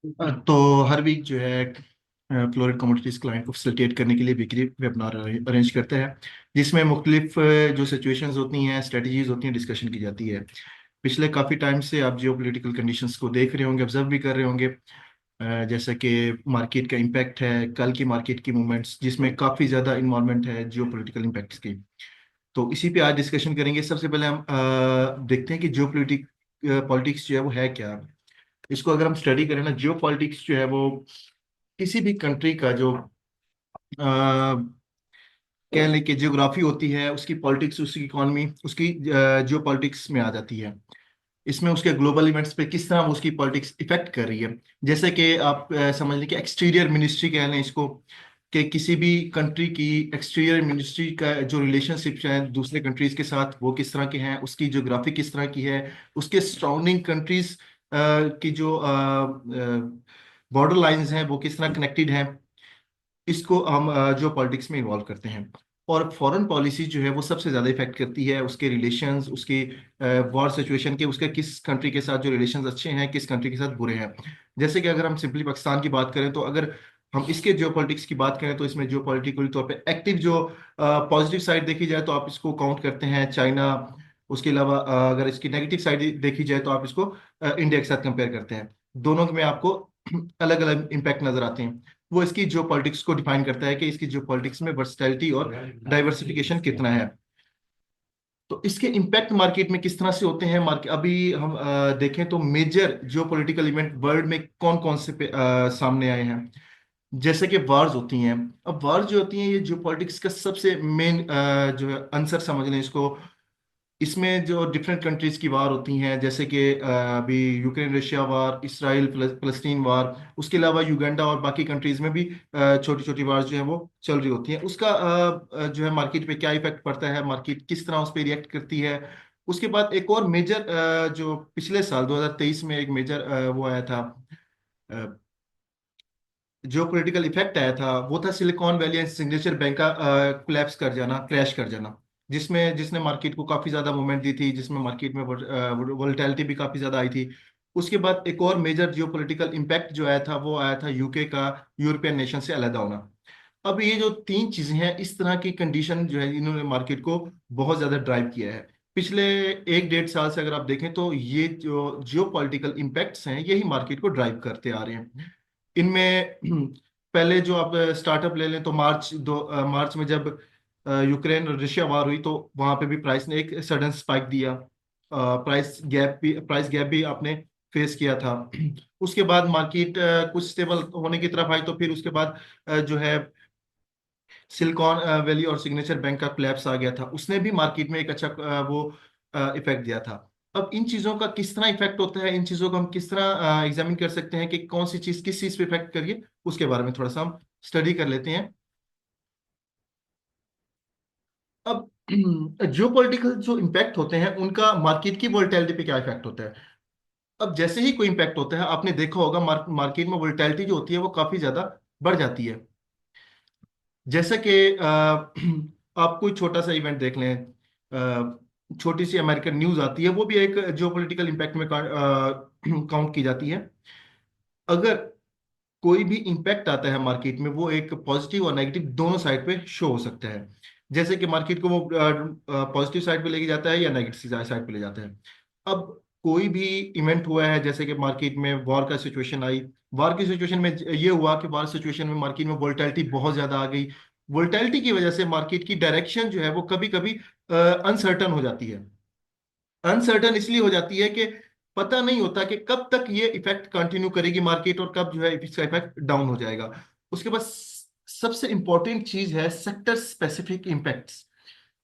तो हर वीक जो है फ्लोरेट कमोडिटीज क्लाइंट को फैसिलिटेट करने के लिए बिक्री वेबिनार अरेंज करते हैं, जिसमें मुख्तलिफ जो सिचुएशंस होती हैं, स्ट्रेटजीज होती हैं, डिस्कशन की जाती है। पिछले काफ़ी टाइम से आप जियो पोलिटिकल कंडीशंस को देख रहे होंगे, ऑब्जर्व भी कर रहे होंगे। जैसा कि मार्केट का इम्पैक्ट है, कल की मार्केट की मूवमेंट्स जिसमें काफ़ी ज़्यादा इन्वॉल्वमेंट है जियो पोलिटिकल इम्पैक्ट्स की। तो इसी पे आज डिस्कशन करेंगे। सबसे पहले हम देखते हैं कि जियो पॉलिटिक्स जो है वो है क्या। इसको अगर हम स्टडी करें ना, जियो पॉलिटिक्स जो है वो किसी भी कंट्री का जो कह लें कि जियोग्राफी होती है, उसकी पॉलिटिक्स, उसकी इकोनॉमी, उसकी जियो पॉलिटिक्स में आ जाती है। इसमें उसके ग्लोबल इवेंट्स पे किस तरह वो उसकी पॉलिटिक्स इफेक्ट कर रही है। जैसे कि आप समझ लें कि एक्सटीरियर मिनिस्ट्री कह लें इसको, कि किसी भी कंट्री की एक्सटीरियर मिनिस्ट्री का जो रिलेशनशिप है दूसरे कंट्रीज के साथ वो किस तरह के हैं, उसकी ज्योग्राफी किस तरह की है, उसके सराउंडिंग कंट्रीज की जो बॉर्डर लाइंस हैं वो किस तरह कनेक्टेड हैं। इसको हम जो पॉलिटिक्स में इन्वॉल्व करते हैं। और फॉरेन पॉलिसी जो है वो सबसे ज़्यादा इफेक्ट करती है उसके रिलेशंस, उसकी वॉर सिचुएशन के, उसके किस कंट्री के साथ जो रिलेशंस अच्छे हैं, किस कंट्री के साथ बुरे हैं। जैसे कि अगर हम सिंपली पाकिस्तान की बात करें, तो अगर हम इसके जियो पॉलिटिक्स की बात करें तो इसमें जियो पॉलिटिकल तौर पे एक्टिव जो पॉजिटिव साइड देखी जाए तो आप इसको काउंट करते हैं चाइना। उसके अलावा अगर इसकी नेगेटिव साइड देखी जाए तो आप इसको इंडिया के साथ कंपेयर करते हैं। दोनों में आपको अलग अलग इम्पैक्ट नजर आते हैं। वो इसकी जियो पॉलिटिक्स को डिफाइन करता है कि इसकी जियो पॉलिटिक्स में वर्सटैलिटी और डाइवर्सिफिकेशन कितना है। तो इसके इम्पैक्ट मार्केट में किस तरह से होते हैं, मार्केट अभी हम देखें तो major geopolitical event world में कौन कौन से सामने आए हैं। जैसे कि वार्स होती हैं। अब वार्स जो होती हैं ये जियो पॉलिटिक्स का सबसे मेन जो है आंसर समझ लें इसको। इसमें जो डिफरेंट कंट्रीज की वार होती हैं, जैसे कि अभी यूक्रेन रशिया वार, इसराइल फलस्तीन वार, उसके अलावा युगांडा और बाकी कंट्रीज में भी छोटी छोटी वार जो है वो चल रही होती हैं। उसका जो है मार्केट पे क्या इफेक्ट पड़ता है, मार्केट किस तरह उस पर रिएक्ट करती है। उसके बाद एक और मेजर जो पिछले साल 2023 में एक मेजर वो आया था, जो पॉलिटिकल इफेक्ट आया था, वो था silicon valley and signature bank का कोलैप्स कर जाना, क्रैश कर जाना। जिसमें जिसने मार्केट को काफी ज्यादा मूवमेंट दी थी, जिसमें मार्केट में वोलेटिलिटी भी काफी ज्यादा आई थी। उसके बाद एक और मेजर जियोपॉलिटिकल इम्पैक्ट जो आया था वो आया था यूके का यूरोपियन नेशन से अलग होना। अब ये जो तीन चीजें हैं, इस तरह की कंडीशन जो है इन्होंने मार्केट को बहुत ज्यादा ड्राइव किया है। पिछले एक डेढ़ साल से अगर आप देखें तो ये जो जियो पॉलिटिकल इम्पैक्ट्स हैं यही मार्केट को ड्राइव करते आ रहे हैं। इनमें पहले जो आप स्टार्टअप ले लें तो मार्च में जब यूक्रेन और रशिया वार हुई तो वहां पे भी प्राइस ने एक सडन स्पाइक दिया। प्राइस गैप भी आपने फेस किया था। उसके बाद मार्केट कुछ स्टेबल होने की तरफ आई, तो फिर उसके बाद जो है सिलिकॉन वैली और सिग्नेचर बैंक का कोलैप्स आ गया था, उसने भी मार्केट में एक अच्छा वो इफेक्ट दिया था। अब इन चीजों का किस तरह इफेक्ट होता है, इन चीजों को हम किस तरह एग्जामिन कर सकते हैं कि कौन सी चीज किस चीज पे इफेक्ट करिए, उसके बारे में थोड़ा सा हम स्टडी कर लेते हैं। अब जियो पॉलिटिकल जो इम्पैक्ट होते हैं उनका मार्केट की वोलेटिलिटी पे क्या इफेक्ट होता है। अब जैसे ही कोई इम्पैक्ट होता है, आपने देखा होगा मार्केट में वोलेटिलिटी जो होती है वो काफी ज्यादा बढ़ जाती है। जैसे कि आप कोई छोटा सा इवेंट देख लें, छोटी सी अमेरिकन न्यूज आती है, वो भी एक जियोपॉलिटिकल इम्पैक्ट में काउंट की जाती है। अगर कोई भी इम्पैक्ट आता है मार्केट में, वो एक पॉजिटिव और नेगेटिव दोनों साइड पे शो हो सकता है। जैसे कि मार्केट को वो पॉजिटिव साइड पे लेके जाता है या नेगेटिव साइड पे ले जाता है। अब कोई भी इवेंट हुआ है, जैसे कि मार्केट में वॉर का सिचुएशन आई, वॉर की सिचुएशन में ये हुआ कि वॉर सिचुएशन में मार्केट में वोलेटिलिटी बहुत ज्यादा आ गई। वोलेटिलिटी की वजह से मार्केट की डायरेक्शन जो है वो कभी कभी अनसर्टन हो जाती है। अनसर्टन इसलिए हो जाती है कि पता नहीं होता कि कब तक ये इफेक्ट कंटिन्यू करेगी मार्केट और कब जो है इसका इफेक्ट डाउन हो जाएगा। उसके बाद सबसे इंपॉर्टेंट चीज है sector specific impacts.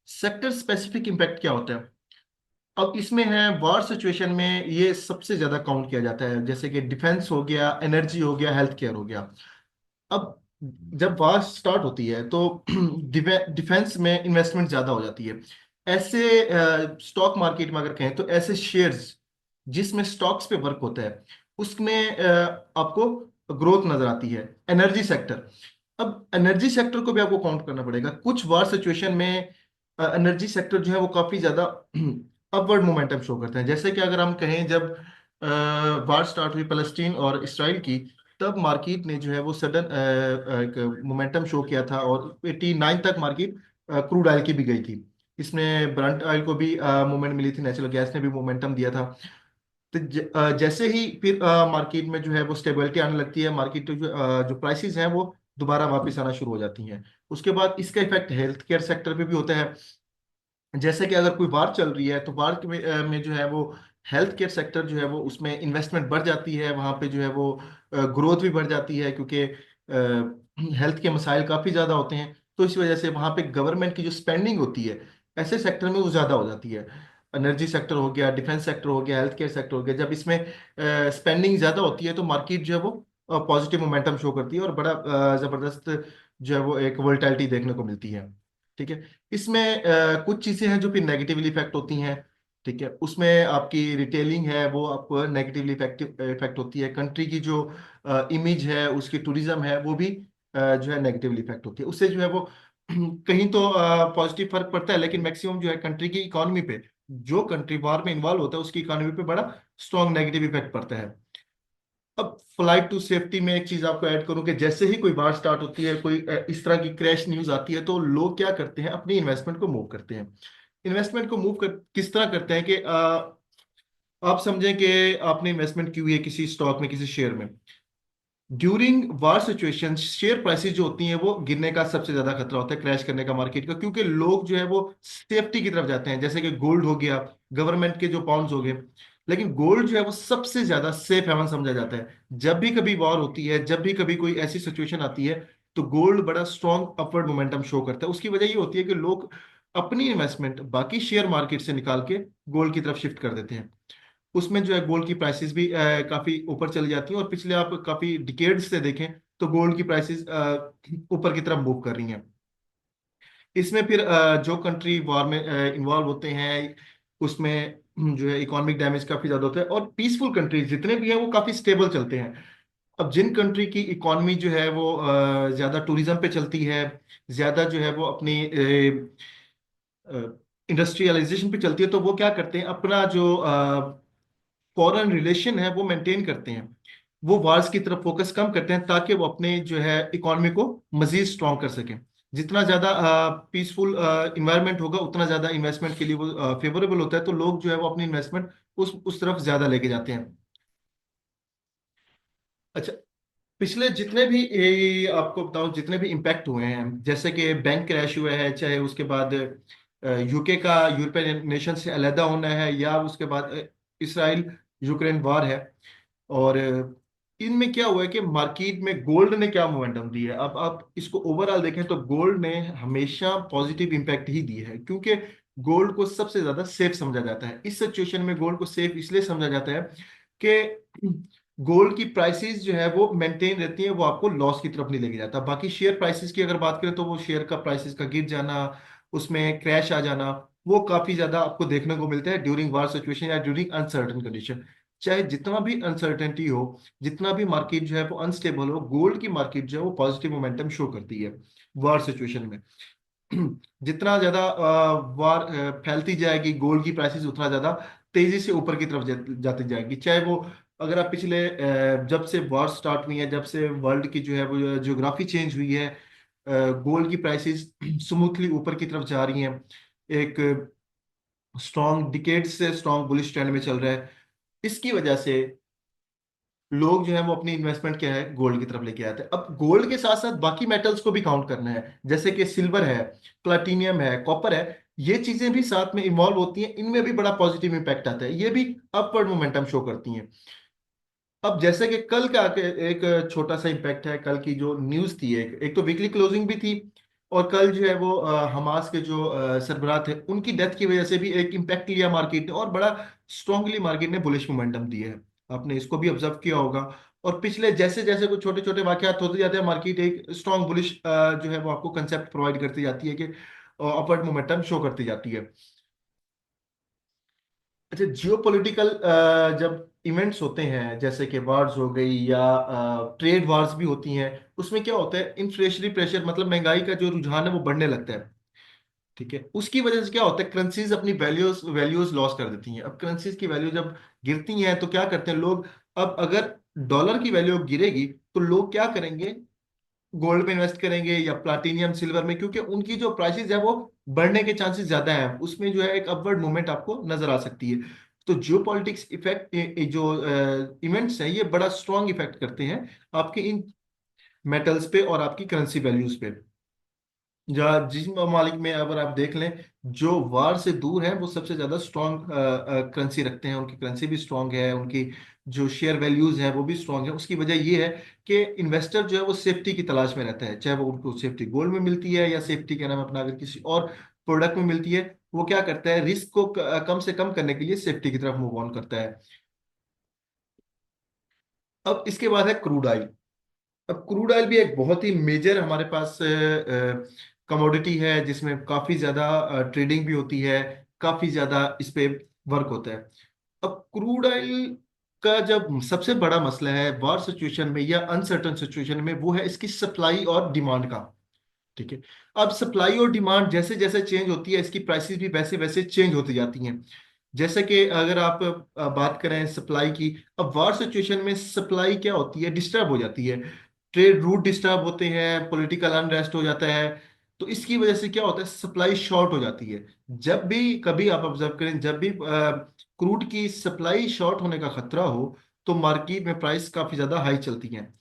Sector specific impact क्या होता है। अब इसमें है वॉर सिचुएशन में ये सबसे ज्यादा काउंट किया जाता है, जैसे कि डिफेंस हो गया, एनर्जी हो गया, हेल्थ केयर हो गया। अब जब वॉर स्टार्ट होती है तो डिफेंस में इन्वेस्टमेंट ज्यादा हो जाती है। ऐसे स्टॉक मार्केट में अगर कहें तो ऐसे शेयर्स जिसमें स्टॉक्स पे वर्क होता है उसमें आपको ग्रोथ नजर आती है। एनर्जी सेक्टर, अब एनर्जी सेक्टर को भी आपको काउंट करना पड़ेगा। कुछ वार सिचुएशन में एनर्जी सेक्टर जो है वो काफी ज्यादा अपवर्ड मोमेंटम शो करते हैं। जैसे कि अगर हम कहें जब वार स्टार्ट हुई फलस्तीन और इसराइल की, तब मार्केट ने जो है वो सडन एक मोमेंटम शो किया था, और 89 तक मार्केट क्रूड ऑयल की भी गई थी। इसमें ब्रंट ऑयल को भी मूवमेंट मिली थी, नेचुरल गैस ने भी मोमेंटम दिया था। तो जैसे ही फिर मार्केट में जो है वो स्टेबिलिटी आने लगती है, मार्केट जो प्राइसेस हैं वो दोबारा वापस आना शुरू हो जाती हैं। उसके बाद इसका इफेक्ट हेल्थ केयर सेक्टर पे भी होता है। जैसे कि अगर कोई वार चल रही है तो वार में जो है वो हेल्थ केयर सेक्टर जो है वो उसमें इन्वेस्टमेंट बढ़ जाती है, वहाँ पे जो है वो ग्रोथ भी बढ़ जाती है, क्योंकि हेल्थ के मसाइल काफ़ी ज़्यादा होते हैं। तो इस वजह से वहाँ पे गवर्नमेंट की जो स्पेंडिंग होती है ऐसे सेक्टर में वो ज़्यादा हो जाती है। एनर्जी सेक्टर हो गया, डिफेंस सेक्टर हो गया, हेल्थ केयर सेक्टर हो गया, जब इसमें स्पेंडिंग ज़्यादा होती है तो मार्केट जो है वो पॉजिटिव मोमेंटम शो करती है, और बड़ा ज़बरदस्त जो है वो एक वोलेटिलिटी देखने को मिलती है। ठीक है। इसमें कुछ चीजें हैं जो फिर नेगेटिवली इफेक्ट होती हैं। ठीक है, उसमें आपकी रिटेलिंग है वो आपको नेगेटिवली इफेक्ट होती है। कंट्री की जो इमेज है, उसकी टूरिज्म है, वो भी जो है नेगेटिवली इफेक्ट होती है उससे, जो है वो कहीं तो पॉजिटिव फर्क पड़ता है, लेकिन मैक्सिमम जो है कंट्री की इकोनॉमी पे, जो कंट्री वॉर में इन्वॉल्व होता है उसकी इकोनॉमी पे बड़ा स्ट्रॉन्ग नेगेटिव इफेक्ट पड़ता है। अब फ्लाइट टू सेफ्टी में एक चीज आपको ऐड करूं कि जैसे ही कोई बार स्टार्ट होती है, कोई इस तरह की क्रैश न्यूज आती है, तो लोग क्या करते हैं, अपनी इन्वेस्टमेंट को मूव करते हैं। इन्वेस्टमेंट को मूव किस तरह करते हैं कि आप समझें कि आपने इन्वेस्टमेंट की हुई है किसी स्टॉक में, किसी शेयर में। ड्यूरिंग वार सिचुएशन शेयर प्राइसेस जो होती हैं वो गिरने का सबसे ज्यादा खतरा होता है, क्रैश करने का मार्केट का, क्योंकि लोग जो है वो सेफ्टी की तरफ जाते हैं, जैसे कि गोल्ड हो गया, गवर्नमेंट के जो बॉन्ड्स हो गए। लेकिन गोल्ड जो है वो सबसे ज्यादा सेफ हेवन समझा जाता है। जब भी कभी वॉर होती है, जब भी कभी कोई ऐसी सिचुएशन आती है, तो गोल्ड बड़ा स्ट्रॉन्ग अपवर्ड मोमेंटम शो करता है। उसकी वजह ये होती है कि लोग अपनी इन्वेस्टमेंट बाकी शेयर मार्केट से निकाल के गोल्ड की तरफ शिफ्ट कर देते हैं। उसमें जो है गोल्ड की प्राइसेस भी काफी ऊपर चली जाती हैं, और पिछले आप काफी डिकेड्स से देखें तो गोल्ड की प्राइसेस ऊपर की तरफ मूव कर रही हैं। इसमें फिर जो कंट्री वॉर में इन्वॉल्व होते हैं, उसमें जो है इकोनॉमिक डैमेज काफी ज्यादा होता है, और पीसफुल कंट्रीज जितने भी हैं वो काफी स्टेबल चलते हैं। अब जिन कंट्री की इकोनॉमी जो है वो ज्यादा टूरिज्म पे चलती है, ज्यादा जो है वो अपनी इंडस्ट्रियलाइजेशन पे चलती है, तो वो क्या करते हैं, अपना जो फॉरेन रिलेशन है वो मेंटेन करते हैं। वो वार्स की तरफ फोकस कम करते हैं, ताकि वो अपने जो है इकोनॉमी को मजीद स्ट्रॉन्ग कर सकें। जितना ज्यादा पीसफुल इन्वायरमेंट होगा, उतना ज्यादा इन्वेस्टमेंट के लिए वो फेवरेबल होता है, तो लोग जो है वो अपनी इन्वेस्टमेंट उस तरफ ज्यादा लेके जाते हैं। अच्छा, पिछले जितने भी आपको बताऊं, जितने भी इम्पैक्ट हुए हैं, जैसे कि बैंक क्रैश हुआ है, चाहे उसके बाद यूके का यूरोपियन नेशन से अलहदा होना है, या उसके बाद इसराइल यूक्रेन वार है, और इनमें क्या हुआ है कि मार्केट में गोल्ड ने क्या मोमेंटम दी है। अब आप इसको ओवरऑल देखें तो गोल्ड ने हमेशा पॉजिटिव इंपैक्ट ही दी है, क्योंकि गोल्ड को सबसे ज्यादा सेफ समझा जाता है। इस सिचुएशन में गोल्ड को सेफ इसलिए समझा जाता है कि गोल्ड की प्राइसेस जो है वो मेंटेन रहती है, वो आपको लॉस की तरफ नहीं लेके जाता। बाकी शेयर प्राइसेस की अगर बात करें तो वो शेयर का प्राइसेस का गिर जाना, उसमें क्रैश आ जाना, वो काफी ज्यादा आपको देखने को मिलता है ड्यूरिंग वार सिचुएशन या ड्यूरिंग अनसर्टन कंडीशन। चाहे जितना भी अनसर्टेनिटी हो, जितना भी मार्केट जो है वो अनस्टेबल हो, गोल्ड की मार्केट जो है वो पॉजिटिव मोमेंटम शो करती है वार सिचुएशन में। जितना ज्यादा वार फैलती जाएगी, गोल्ड की प्राइसेस उतना ज्यादा तेजी से ऊपर की तरफ जाती जाएगी। चाहे वो, अगर आप पिछले जब से वॉर स्टार्ट हुई है, जब से वर्ल्ड की जो है वो जियोग्राफी चेंज हुई है, गोल्ड की प्राइसेस स्मूथली ऊपर की तरफ जा रही हैं। एक स्ट्रॉन्ग डिकेड से स्ट्रॉन्ग बुलिश ट्रेंड में चल रहा है। इसकी वजह से लोग जो है वो अपनी इन्वेस्टमेंट क्या है, गोल्ड की तरफ लेके आते हैं। अब गोल्ड के साथ साथ बाकी मेटल्स को भी काउंट करना है, जैसे कि सिल्वर है, प्लेटिनियम है, कॉपर है। ये चीजें भी साथ में इन्वॉल्व होती हैं, इनमें भी बड़ा पॉजिटिव इंपैक्ट आता है, ये भी अपवर्ड मोमेंटम शो करती हैं। अब जैसे कि कल का एक छोटा सा इम्पैक्ट है, कल की जो न्यूज थी, एक तो वीकली क्लोजिंग भी थी, और कल जो है वो हमास के जो सरबराह थे उनकी डेथ की वजह से भी एक इम्पैक्ट लिया मार्केट ने, और बड़ा स्ट्रांगली मार्केट ने बुलिश मोमेंटम दिया है। आपने इसको भी ऑब्जर्व किया होगा। और पिछले जैसे जैसे कुछ छोटे छोटे वाकयात होते जाते हैं, मार्केट एक स्ट्रांग बुलिश जो है वो आपको कंसेप्ट प्रोवाइड करती जाती है कि अपवर्ड मोमेंटम शो करती जाती है। अच्छा, जियो पोलिटिकल जब इवेंट्स होते हैं, जैसे कि वार्स हो गई या ट्रेड वार्स भी होती हैं, उसमें क्या होता है, इन्फ्लेशनरी प्रेशर मतलब महंगाई का जो रुझान है वो बढ़ने लगता है। ठीक है, उसकी वजह से क्या होता है, करेंसीज अपनी वैल्यूज वैल्यूज लॉस कर देती हैं। अब करेंसीज की वैल्यू जब गिरती हैं तो क्या करते हैं लोग, अब अगर डॉलर की वैल्यू गिरेगी तो लोग क्या करेंगे, गोल्ड में इन्वेस्ट करेंगे या प्लाटिनियम सिल्वर में, क्योंकि उनकी जो प्राइसेस है वो बढ़ने के चांसेस ज्यादा हैं, उसमें जो है एक अपवर्ड मूवमेंट आपको नजर आ सकती है। तो जियो पॉलिटिक्स इफेक्ट, जो इवेंट्स हैं, ये बड़ा स्ट्रॉन्ग इफेक्ट करते हैं आपके इन मेटल्स पे और आपकी करेंसी वैल्यूज पे। जहाँ जिस ममालिक में अगर आप देख लें, जो वार से दूर है वो सबसे ज्यादा स्ट्रॉन्ग करेंसी रखते हैं, उनकी करेंसी भी स्ट्रॉन्ग है, उनकी जो शेयर वैल्यूज है वो भी स्ट्रॉन्ग है। उसकी वजह ये है कि इन्वेस्टर जो है वो सेफ्टी की तलाश में रहता है, चाहे वो उनको सेफ्टी गोल्ड में मिलती है या सेफ्टी क्या नाम है अपना अगर किसी और प्रोडक्ट में मिलती है, वो क्या करता है, रिस्क को कम से कम करने के लिए सेफ्टी की तरफ मूव ऑन करता है। अब इसके बाद है क्रूड ऑयल। अब क्रूड ऑयल भी एक बहुत ही मेजर हमारे पास कमोडिटी है, जिसमें काफी ज्यादा ट्रेडिंग भी होती है, काफी ज्यादा इस पे वर्क होता है। अब क्रूड ऑयल का जब सबसे बड़ा मसला है वार सिचुएशन में या अनसर्टन सिचुएशन में, वो है इसकी सप्लाई और डिमांड का। ठीक है, अब सप्लाई और डिमांड जैसे जैसे चेंज होती है, इसकी प्राइसेस भी वैसे वैसे चेंज होती जाती हैं। जैसे कि अगर आप बात करें सप्लाई की, अब वार सिचुएशन में सप्लाई क्या होती है, डिस्टर्ब हो जाती है, ट्रेड रूट डिस्टर्ब होते हैं, पॉलिटिकल अनरेस्ट हो जाता है। तो इसकी वजह से क्या होता है, सप्लाई शॉर्ट हो जाती है। जब भी कभी आप ऑब्जर्व करें, जब भी क्रूड की सप्लाई शॉर्ट होने का खतरा हो, तो मार्केट में प्राइस काफी ज्यादा हाई चलती हैं।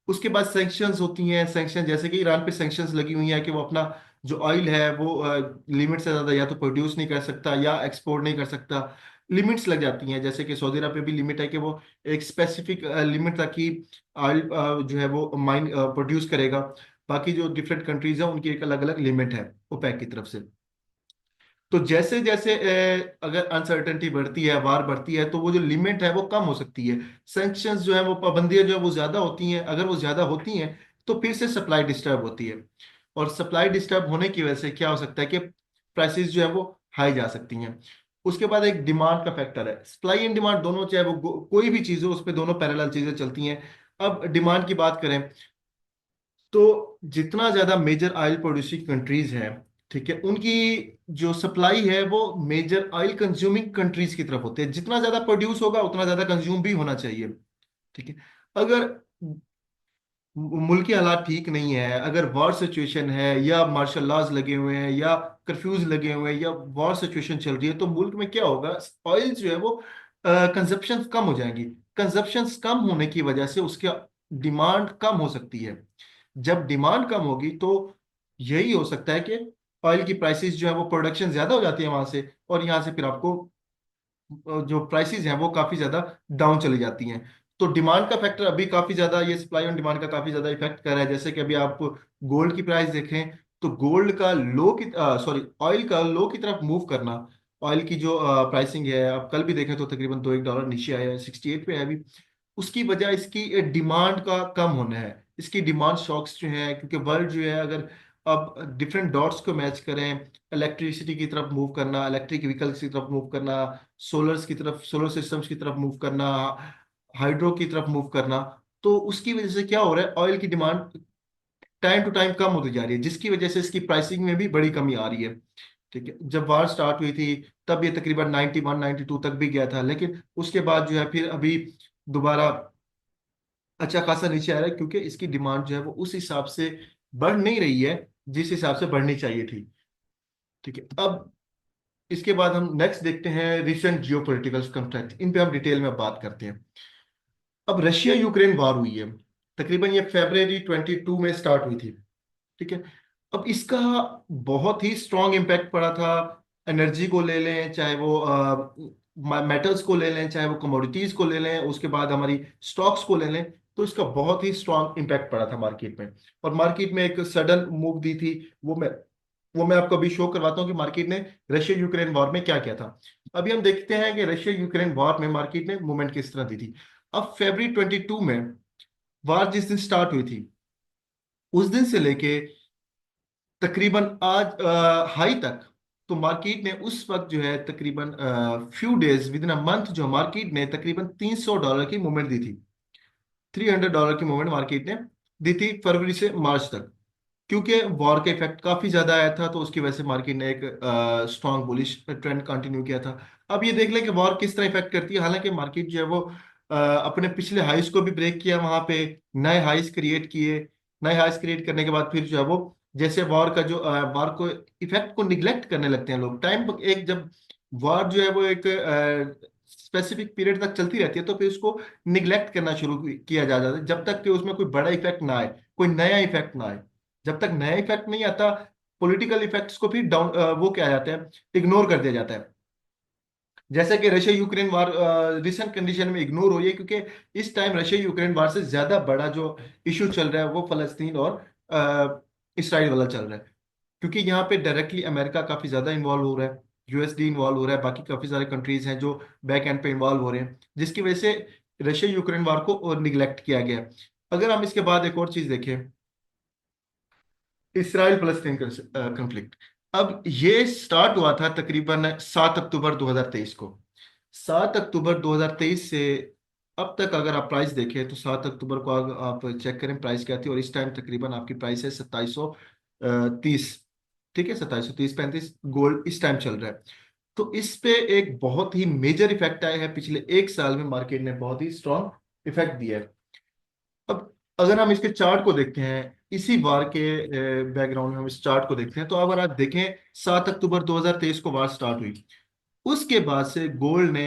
उसके बाद सैंक्शंस होती हैं, सैंक्शन जैसे कि ईरान पे सैंक्शंस लगी हुई हैं कि वो अपना जो ऑयल है वो लिमिट से ज्यादा या तो प्रोड्यूस नहीं कर सकता या एक्सपोर्ट नहीं कर सकता। लिमिट्स लग जाती हैं, जैसे कि सऊदी अरब पे भी लिमिट है कि वो एक स्पेसिफिक लिमिट तक ही ऑयल जो है वो माइन प्रोड्यूस करेगा। बाकी जो डिफरेंट कंट्रीज हैं उनकी एक अलग अलग लिमिट है ओपेक की तरफ से। तो जैसे जैसे अगर अनसर्टेनिटी बढ़ती है, वार बढ़ती है, तो वो जो लिमिट है वो कम हो सकती है। सैंक्शंस जो है वो, पाबंदियां जो है वो ज्यादा होती हैं, अगर वो ज्यादा होती हैं तो फिर से सप्लाई डिस्टर्ब होती है। और सप्लाई डिस्टर्ब होने की वजह से क्या हो सकता है कि प्राइसेस जो है वो हाई जा सकती हैं। उसके बाद एक डिमांड का फैक्टर है, सप्लाई एंड डिमांड दोनों, चाहे वो कोई भी चीज हो उस पर दोनों पैरेलल चीजें चलती हैं। अब डिमांड की बात करें तो जितना ज्यादा मेजर ऑयल प्रोड्यूसिंग कंट्रीज हैं, ठीक है, उनकी जो सप्लाई है वो मेजर ऑयल कंज्यूमिंग कंट्रीज की तरफ होते हैं। जितना ज्यादा प्रोड्यूस होगा उतना ज्यादा कंज्यूम भी होना चाहिए। ठीक है, अगर मुल्क की हालात ठीक नहीं है, अगर वॉर सिचुएशन है या मार्शल लॉज लगे हुए हैं या कर्फ्यूज लगे हुए हैं या वॉर सिचुएशन चल रही है, तो मुल्क में क्या होगा, ऑयल जो है वो कंजप्शन कम हो जाएंगी। कंजप्शन कम होने की वजह से उसकी डिमांड कम हो सकती है। जब डिमांड कम होगी तो यही हो सकता है कि ऑयल की प्राइसेस जो है वो, प्रोडक्शन ज्यादा हो जाती है वहां से, और यहाँ से फिर आपको जो प्राइसेस हैं वो काफी ज्यादा डाउन चली जाती हैं। तो डिमांड का फैक्टर अभी काफी ज्यादा, ये सप्लाई और डिमांड का काफी ज्यादा इफेक्ट कर रहा है। जैसे कि अभी आप गोल्ड की प्राइस देखें, तो गोल्ड का लो की, सॉरी, ऑयल का लो की तरफ मूव करना, ऑयल की जो प्राइसिंग है, आप कल भी देखें तो तकरीबन 2-1 डॉलर नीचे आया है, 68 पे है अभी। उसकी वजह इसकी डिमांड का कम होना है। इसकी डिमांड शॉक्स जो है, क्योंकि वर्ल्ड जो है, अगर अब डिफरेंट डॉट्स को मैच करें, इलेक्ट्रिसिटी की तरफ मूव करना, इलेक्ट्रिक व्हीकल्स की तरफ मूव करना, सोलर्स की तरफ, सोलर सिस्टम्स की तरफ मूव करना, हाइड्रो की तरफ मूव करना, तो उसकी वजह से क्या हो रहा है, ऑयल की डिमांड टाइम टू टाइम कम होती जा रही है, जिसकी वजह से इसकी प्राइसिंग में भी बड़ी कमी आ रही है। ठीक है, जब वार स्टार्ट हुई थी तब ये तकरीबन 91 92 तक भी गया था, लेकिन उसके बाद जो है फिर अभी दोबारा अच्छा खासा नीचे आ रहा है, क्योंकि इसकी डिमांड जो है वो उस हिसाब से बढ़ नहीं रही है जिस हिसाब से बढ़नी चाहिए थी। ठीक है, अब इसके बाद हम नेक्स्ट देखते हैं रिसेंट जियोपॉलिटिकल कॉन्फ्लिक्ट, इन पे हम डिटेल में बात करते हैं। अब रशिया यूक्रेन वार हुई है, तकरीबन ये February 22 में स्टार्ट हुई थी। ठीक है, अब इसका बहुत ही स्ट्रॉन्ग इम्पैक्ट पड़ा था। एनर्जी को ले लें, चाहे वो मेटल्स को ले लें, चाहे वो कमोडिटीज को ले लें, उसके बाद हमारी स्टॉक्स को ले लें, तो इसका बहुत ही स्ट्रॉन्ग इम्पैक्ट पड़ा था मार्केट में। और मार्केट में एक सडन मूव दी थी, वो मैं वो मैं आपको अभी शो करवाता हूँ कि मार्केट ने रशिया यूक्रेन वॉर में क्या किया था। अभी हम देखते हैं कि रशिया यूक्रेन वॉर में मार्केट ने मूवमेंट किस तरह दी थी। अब February 22 में वार जिस दिन स्टार्ट हुई थी, उस दिन से लेके तकरीबन आज हाई तक, तो मार्केट ने उस वक्त जो है तकरीबन few days with in a month जो मार्केट ने तकरीबन $300 की मूवमेंट दी थी। $300 की मूवमेंट मार्केट ने दी थी फरवरी से मार्च तक। क्योंकि वॉर का इफेक्ट काफी ज्यादा आया था, तो उसकी वजह से मार्केट ने एक स्ट्रॉन्ग बुलिश ट्रेंड कंटिन्यू किया था। अब ये देख लें कि वॉर किस तरह इफेक्ट करती है। हालांकि मार्केट जो है वो अपने पिछले हाइस को भी ब्रेक किया, वहां पे नए हाइस क्रिएट किए। नए हाइस क्रिएट करने के बाद फिर जो है वो, जैसे वॉर का जो वॉर को इफेक्ट को निग्लेक्ट करने लगते हैं लोग। टाइम एक जब वॉर जो है वो एक स्पेसिफिक पीरियड तक चलती रहती है, तो फिर उसको निग्लेक्ट करना शुरू किया जा जाता है, जब तक कि उसमें कोई बड़ा इफेक्ट ना आए, कोई नया इफेक्ट ना आए। जब तक नया इफेक्ट नहीं आता, पॉलिटिकल इफेक्ट्स को फिर डाउन वो क्या जाते हैं, इग्नोर कर दिया जाता है। जैसे कि रशिया यूक्रेन वार रिसेंट कंडीशन में इग्नोर हुई है, क्योंकि इस टाइम रशिया यूक्रेन वार से ज्यादा बड़ा जो इशू चल रहा है वो फलस्तीन और इसराइल वाला चल रहा है। क्योंकि यहाँ पे डायरेक्टली अमेरिका काफी ज्यादा इन्वॉल्व हो रहा है, यूएसडी इन्वॉल्व हो रहा है, बाकी काफी सारे कंट्रीज हैं जो बैक एंड पे इन्वॉल्व हो रहे हैं, जिसकी वजह से रशिया यूक्रेन वार को और निगलेक्ट किया गया है। अगर हम इसके बाद एक और चीज देखें, इसराइल फलस्तीन कंफ्लिक्ट। अब ये स्टार्ट हुआ था तकरीबन 7 अक्टूबर 2023 को। 7 अक्टूबर 2023 से अब तक अगर आप प्राइस देखें, तो 7 अक्टूबर को अगर आप चेक करें प्राइस क्या थी, और इस टाइम तकरीबन आपकी प्राइस है 2730। ठीक है, 2730 35 गोल्ड इस टाइम चल रहा है। तो इस पे एक बहुत ही मेजर इफेक्ट आया है, पिछले एक साल में मार्केट ने बहुत ही स्ट्रॉन्ग इफेक्ट दिया है। अब अगर हम इसके चार्ट को देखते हैं, इसी वार के बैकग्राउंड में हम इस चार्ट को देखते हैं, तो अगर आप देखें 7 अक्टूबर 2023 को वार स्टार्ट हुई, उसके बाद से गोल्ड ने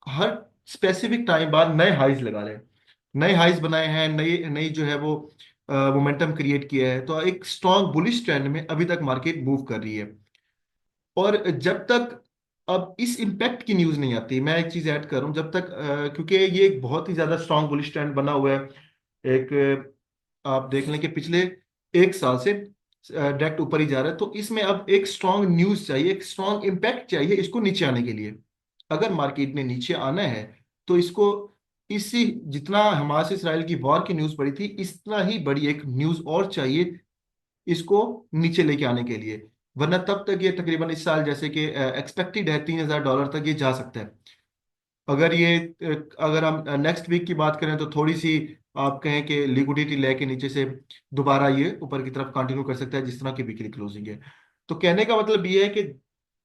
हर स्पेसिफिक टाइम बाद नए हाइज लगा रहे हैं, नए हाइज बनाए हैं, नई नई जो है वो मोमेंटम क्रिएट किया है। तो एक स्ट्रॉन्ग बुलिश ट्रेंड में अभी तक मार्केट मूव कर रही है। और जब तक अब इस इम्पैक्ट की न्यूज नहीं आती, मैं एक चीज ऐड कर रहा हूं, जब तक क्योंकि ये एक बहुत ही ज्यादा स्ट्रॉन्ग बुलिश ट्रेंड बना हुआ है। एक आप देख लें कि पिछले एक साल से डायरेक्ट ऊपर ही जा रहा है, तो इसमें अब एक स्ट्रॉन्ग न्यूज चाहिए, एक स्ट्रॉन्ग इम्पैक्ट चाहिए इसको नीचे आने के लिए। अगर मार्केट ने नीचे आना है, तो इसको इसी जितना हमास इसराइल की वॉर की न्यूज पड़ी थी, इतना ही बड़ी एक न्यूज और चाहिए इसको नीचे लेके आने के लिए। वरना तब तक ये तकरीबन इस साल जैसे कि एक्सपेक्टेड है $3000 तक ये जा सकता है। अगर ये अगर हम नेक्स्ट वीक की बात करें, तो थोड़ी सी आप कहें कि लिक्विडिटी लेके नीचे से दोबारा ये ऊपर की तरफ कंटिन्यू कर सकता है, जिस तरह की वीकली क्लोजिंग है। तो कहने का मतलब ये है कि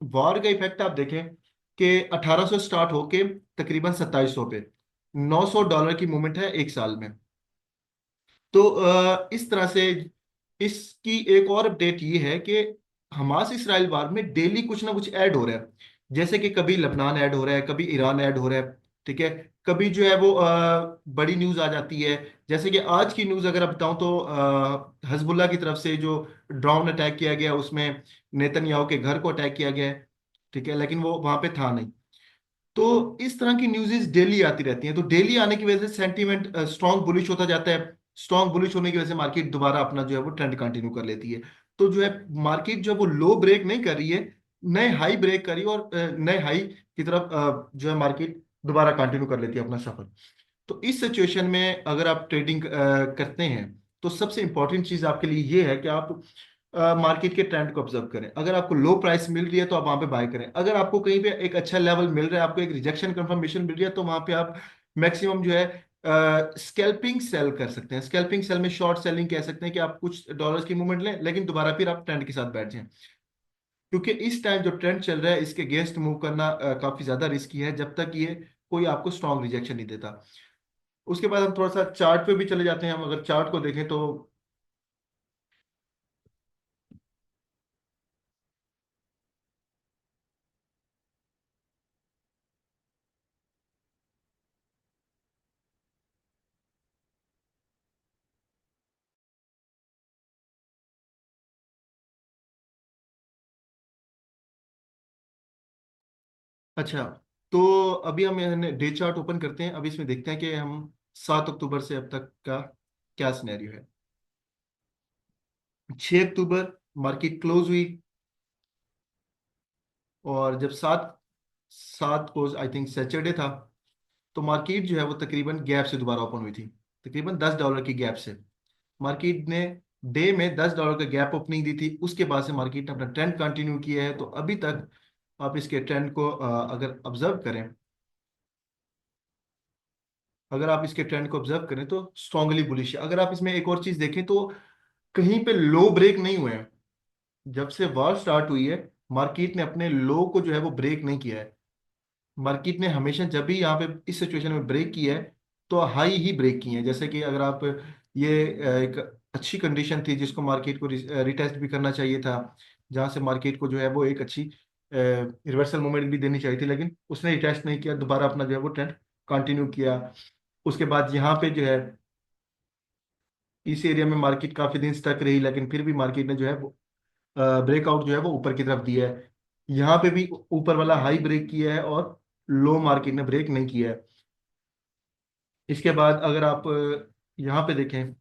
वॉर का इफेक्ट आप देखें कि 1800 स्टार्ट होके तकरीबन 2700 पे, $900 की मूवमेंट है एक साल में। तो इस तरह से इसकी एक और अपडेट ये है कि हमास इसराइल वार में डेली कुछ ना कुछ ऐड हो रहा है। जैसे कि कभी लेबनान ऐड हो रहा है, कभी ईरान ऐड हो रहा है। ठीक है, कभी जो है वो बड़ी न्यूज आ जाती है। जैसे कि आज की न्यूज अगर आप बताऊं, तो हजबुल्ला की तरफ से जो ड्रोन अटैक किया गया, उसमें नेतन्याहू के घर को अटैक किया गया है। ठीक है, लेकिन वो वहां पे था नहीं। तो इस तरह की न्यूज़ेस डेली आती रहती हैं, तो डेली आने की वजह से सेंटीमेंट स्ट्रॉन्ग बुलिश होता जाता है। स्ट्रॉन्ग बुलिश होने की वजह से मार्केट दोबारा अपना जो है वो ट्रेंड कंटिन्यू कर लेती है। तो जो है मार्केट जो है वो लो ब्रेक नहीं कर रही है, नए हाई ब्रेक कर रही है, और नए हाई की तरफ जो है मार्केट दोबारा कंटिन्यू कर लेती है अपना सफर। तो इस सिचुएशन में अगर आप ट्रेडिंग करते हैं, तो सबसे इंपॉर्टेंट चीज आपके लिए ये है कि आप मार्केट के ट्रेंड को ऑब्जर्व करें। अगर आपको लो प्राइस मिल रही है, तो आप वहां पे बाय करें। अगर आपको कहीं पे एक अच्छा लेवल मिल रहा है, आपको एक रिजेक्शन कंफर्मेशन मिल रही है, तो वहां पे आप मैक्सिमम जो है स्कैल्पिंग सेल कर सकते हैं। स्कैल्पिंग सेल में शॉर्ट सेलिंग कह सकते हैं कि आप कुछ डॉलर्स की मूवमेंट लें, लेकिन दोबारा फिर आप ट्रेंड के साथ बैठ जाएं। क्योंकि इस टाइम जो ट्रेंड चल रहा है, इसके अगेंस्ट मूव करना काफी ज्यादा रिस्की है, जब तक ये कोई आपको स्ट्रॉन्ग रिजेक्शन नहीं देता। उसके बाद हम थोड़ा सा चार्ट पे भी चले जाते हैं। हम अगर चार्ट को देखें, तो अच्छा, तो अभी हम डे चार्ट ओपन करते हैं। अभी इसमें देखते हैं कि हम 7 अक्टूबर से अब तक का क्या सिनेरियो है। 6 अक्टूबर मार्केट क्लोज हुई, और जब 7 7 को आई थिंक सैटरडे था, तो मार्केट जो है वो तकरीबन गैप से दोबारा ओपन हुई थी, तकरीबन $10 की गैप से। मार्केट ने डे में $10 का गैप ओपनिंग दी थी। उसके बाद से मार्केट ने अपना ट्रेंड कंटिन्यू किया है। तो अभी तक आप इसके ट्रेंड को अगर ऑब्जर्व करें, अगर आप इसके ट्रेंड को ऑब्जर्व करें, तो स्ट्रांगली बुलिश है। अगर आप इसमें एक और चीज देखें, तो कहीं पे लो ब्रेक नहीं हुए हैं। जब से वॉर स्टार्ट हुई है, मार्केट ने अपने लो को जो है वो ब्रेक नहीं किया है। मार्केट ने हमेशा जब भी यहाँ पे इस सिचुएशन में ब्रेक किया है, तो हाई ही ब्रेक किए हैं। जैसे कि अगर आप ये एक अच्छी कंडीशन थी जिसको मार्केट को रिटेस्ट भी करना चाहिए था, जहाँ से मार्केट को जो है वो एक अच्छी रिवर्सल मूवमेंट भी देनी चाहिए थी, लेकिन उसने रिटेस्ट नहीं किया, दोबारा अपना जो है वो ट्रेंड कंटिन्यू किया। उसके बाद यहाँ पे जो है इस एरिया में मार्केट काफी दिन स्टक रही, लेकिन फिर भी मार्केट ने जो है वो ब्रेकआउट जो है वो ऊपर की तरफ दिया है। यहाँ पे भी ऊपर वाला हाई ब्रेक किया है और लो मार्केट ने ब्रेक नहीं किया है। इसके बाद अगर आप यहाँ पे देखें,